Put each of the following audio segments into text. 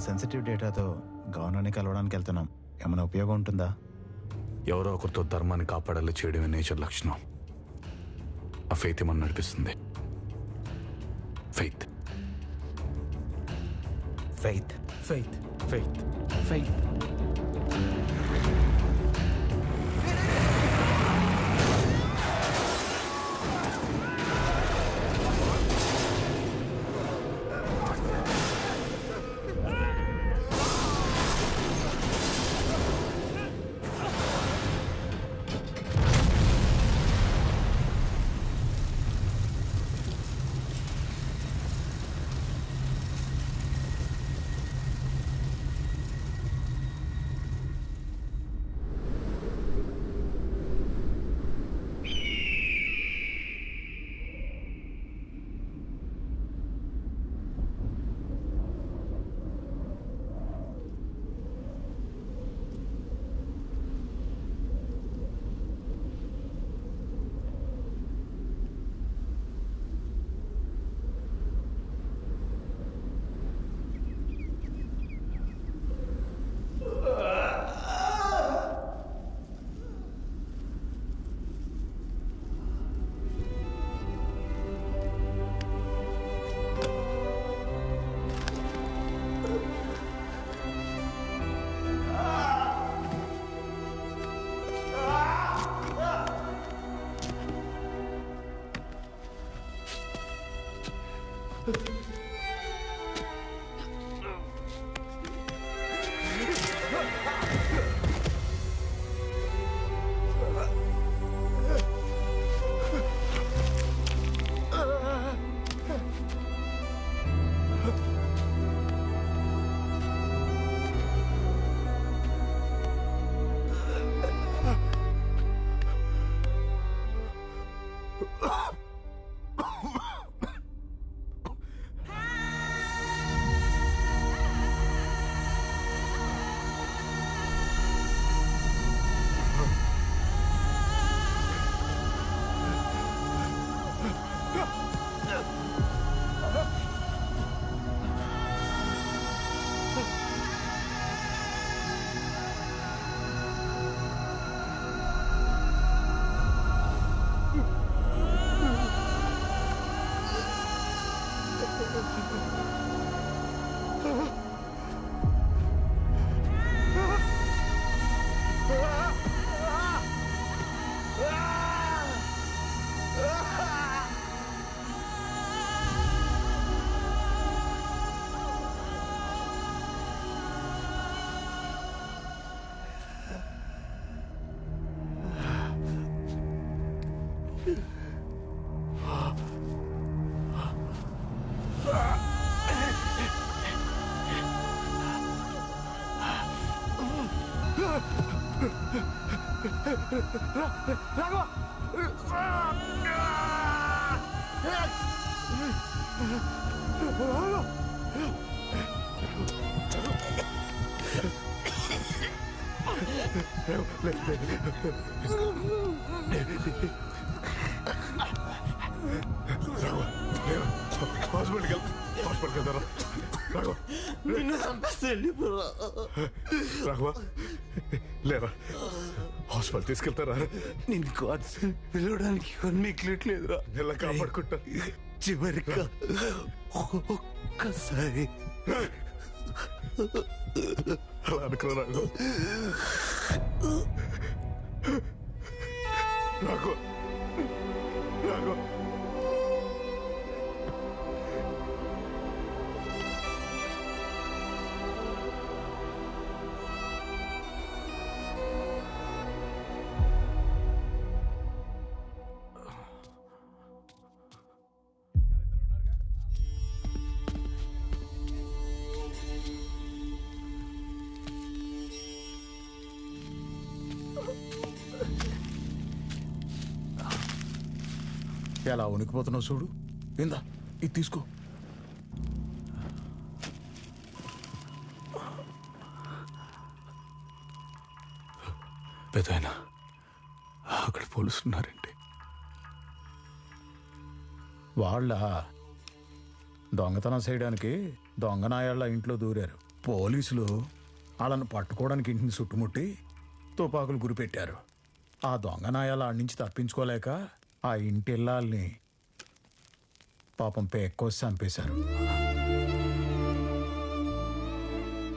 Sensitive డేటాతో గవర్నర్ని కలవడానికి వెళ్తున్నాం. ఏమైనా ఉపయోగం ఉంటుందా? ఎవరో ఒకరితో ధర్మాన్ని కాపాడాలి చేయడమే నేచర్ లక్షణం. ఆ ఫెయిత్ ఏమన్నా నడిపిస్తుంది. Faith faith faith faith faith. హాస్పిటల్కి వెళ్తారా? నిన్ను చంపేస్తే వెళ్ళిపోరా. రాఘవా లేరా, హాస్పిటల్ తీసుకెళ్తారా? నేను గాడ్స్ పిలవడానికి మిగిలట్లేదురా. ఎలా కాపాడుకుంటా? చివరిగా ఒక్కసారి అలా అనుకున్నా రాఘవ. రాఘవ రాఘవ ఎలా వణికిపోతున్నావు చూడు. ఇందా ఇది తీసుకో. పెదైనా అక్కడ పోలీసులున్నారండి. వాళ్ళ దొంగతనం చేయడానికి దొంగనాయాళ్ళ ఇంట్లో దూరారు. పోలీసులు వాళ్ళను పట్టుకోవడానికి ఇంటిని చుట్టుముట్టి తుపాకులు గురిపెట్టారు. ఆ దొంగ నాయాలు ఆడి నుంచి తప్పించుకోలేక ఆ ఇంటి ఇల్లాల్ని పాపం పేక్కోసి చంపేశారు.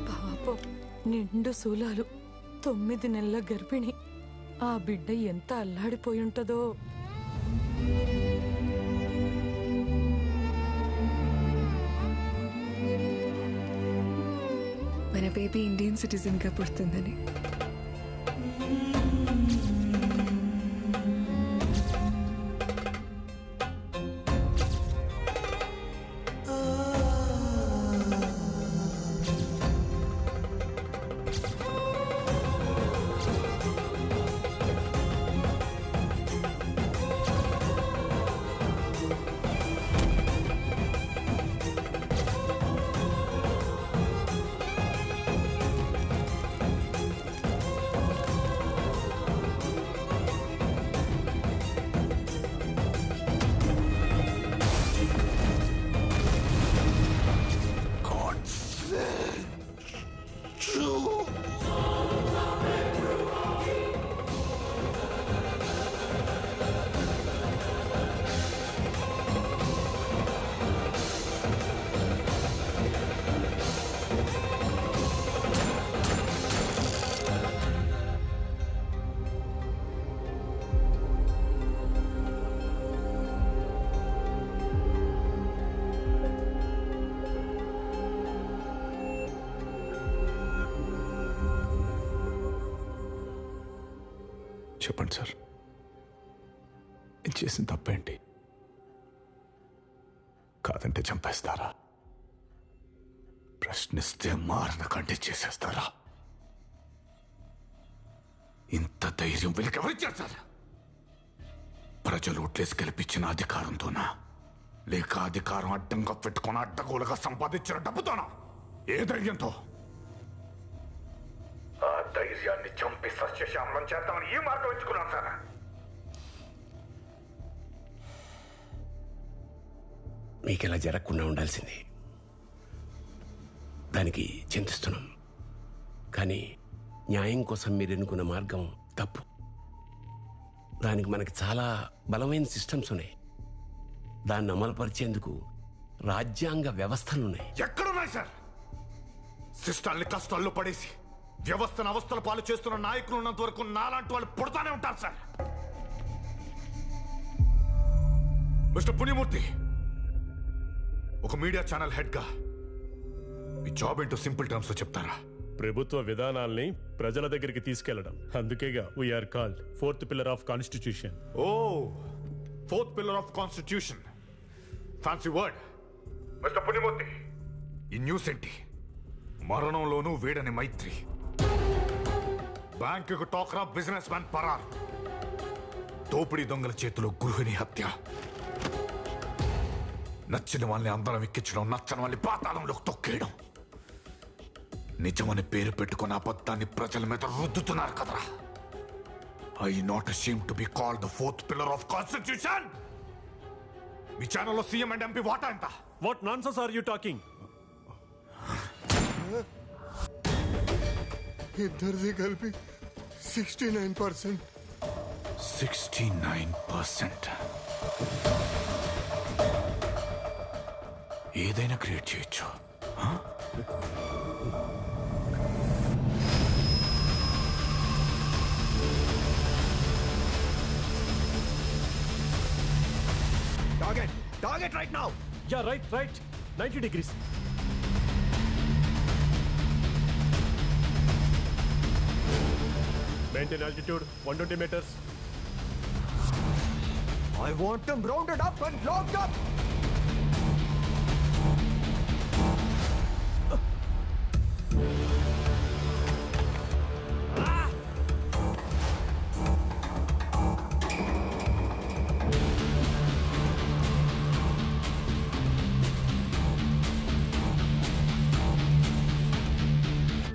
పాపం నిండు శూలాలు 9 నెలల గర్భిణి. ఆ బిడ్డ ఎంత అల్లాడిపోయి ఉంటుందో. మన బేబీ ఇండియన్ సిటిజన్ గా పుడుతుందని. చెప్పండి సార్, నేను చేసిన తప్పేంటి? కాదంటే చంపేస్తారా? ప్రశ్నిస్తే మారణ కంటే చేసేస్తారా? ఇంత ధైర్యం వీళ్ళకి ఎవరిచ్చారు సార్? ప్రజలు ఓట్లేసి గెలిపించిన అధికారంతోనా, లేక అధికారం అడ్డంగా పెట్టుకుని అడ్డగోలుగా సంపాదించిన డబ్బుతోనా? ఏ ధైర్యంతో? ఆ ధైర్యాన్ని చంపి సస్యశ్యామలం చేద్దామని ఈ మార్గం ఎంచుకున్నాను సార్. మీకు ఇలా జరగకుండా ఉండాల్సింది. దానికి చింతిస్తున్నాం. కానీ న్యాయం కోసం మీరు ఎన్నుకున్న మార్గం తప్పు. దానికి మనకి చాలా బలమైన సిస్టమ్స్ ఉన్నాయి. దాన్ని అమలుపరిచేందుకు రాజ్యాంగ వ్యవస్థలున్నాయి. ఎక్కడున్నాయి సార్? సిస్టాల్ని కష్టాల్లో పడేసి వ్యవస్థను అవస్థల పాలు చేస్తున్న నాయకులు ఉన్నంత వరకు నాలాంటి వాళ్ళు పుడతానే ఉంటారు సార్. మిస్టర్ పుణ్యమూర్తి, ఒక మీడియా ఛానల్ హెడ్ గా మీ జాబ్ ఏంటో సింపుల్ టర్మ్స్ లో చెప్తారా? ప్రభుత్వ విధానాల్ని ప్రజల దగ్గరికి తీసుకెళ్లడం. అందుకేగా వీఆర్ కాల్డ్ 4th పిల్లర్ ఆఫ్ కాన్స్టిట్యూషన్. ఓ, 4th pillar of constitution, fancy word. Mister Punyamurthy, ఈ న్యూస్ ఏంటి? మరణంలోనూ వేడని మైత్రి, బ్యాంకుకు టోక్రా బిజినెస్ మ్యాన్ పరార్, దోపిడీ దొంగల చేతిలో గృహిణి హత్య, నచ్చిన వాళ్ళని అందరం ఎక్కించడం, నచ్చని వాళ్ళని పాతాళంలోకి తొక్కేయడం. నిజమని పేరు పెట్టుకున్న అబద్ధాన్ని ప్రజల మీద రుద్దుతున్నారు కదరా. I not ashamed to be called the 4th pillar of constitution. మీ ఛానల్లో సీఎం అండ్ ఎంపీ వాటా ఎంత? What nonsense are you talking? ఇద్దరిది కలిపి 69%. 69%. ఏదైనా క్రియేట్ చేయొచ్చు. Target right now. Yeah, right. 90 degrees. Maintain altitude 120 meters. I want them rounded up and locked up.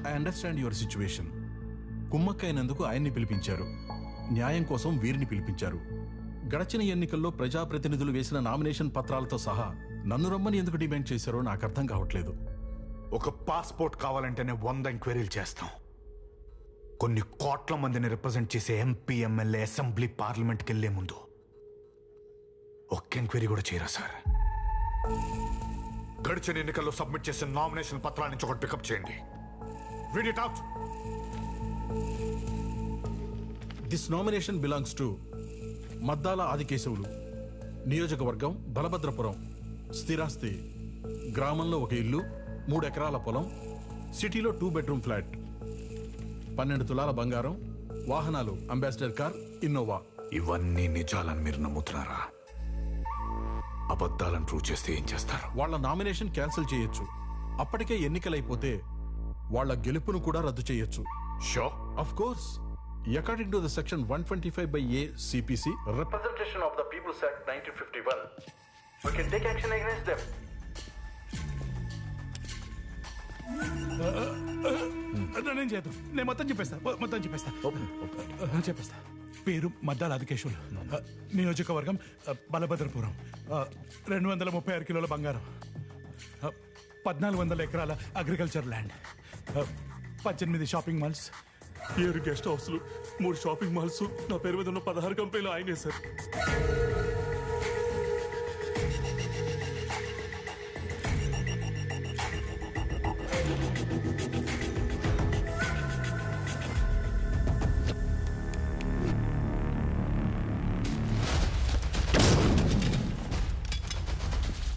I understand your situation. కుమ్మక్కైనందుకు ఆయన్ని పిలిపించారు, న్యాయం కోసం వీరిని పిలిపించారు. గడచిన ఎన్నికల్లో ప్రజాప్రతినిధులు వేసిన నామినేషన్ పత్రాలతో సహా నన్ను రమ్మని ఎందుకు డిమాండ్ చేశారో నాకు అర్థం కావట్లేదు. ఒక పాస్పోర్ట్ కావాలంటేనే 100 ఎంక్వైరీలు చేస్తాం. కొన్ని కోట్ల మందిని రిప్రజెంట్ చేసే ఎంపీ, ఎమ్మెల్యే, అసెంబ్లీ, పార్లమెంట్కి వెళ్లే ముందు ఒక్క ఎంక్వైరీ కూడా చేయరా సార్? గడిచిన ఎన్నికల్లో సబ్మిట్ చేసిన నామినేషన్ పత్రాల నుంచి ఒకటి పికప్ చేయండి. Read it out. This nomination belongs to Maddala Adikesavulu, నియోజకవర్గం బలభద్రపురం, స్థిరాస్తి గ్రామంలో 1 ఇల్లు, 3 ఎకరాల పొలం, సిటీలో 2 బెడ్రూమ్ ఫ్లాట్, 12 తులాల బంగారం, వాహనాలు అంబాసిడర్ కార్, ఇన్నోవా. ఇవన్నీ నిజాలని మీరు నమ్ముతున్నారా? అబద్ధాలను ప్రూవ్ చేస్తే ఏం చేస్తారు? వాళ్ళ నామినేషన్ క్యాన్సిల్ చేయొచ్చు. అప్పటికే ఎన్నికలైపోతే వాళ్ళ గెలుపును కూడా రద్దు చేయొచ్చు. Show Of course, according to the section 125/A CPC, Representation of the People's Act 1951, we can take action against them. నేను చేద్దాం. నేను మొత్తం చెప్పేస్తా. పేరు మద్దాల ఆదికేశవులు, నియోజకవర్గం బలభద్రపురం, 236 కిలోల బంగారం, 1400 ఎకరాల agriculture land, 18 shopping malls, 7 guest హౌస్లు, 3 షాపింగ్ మాల్స్, నా పేరు మీద ఉన్న 16 కంపెనీలు ఆయనే సార్.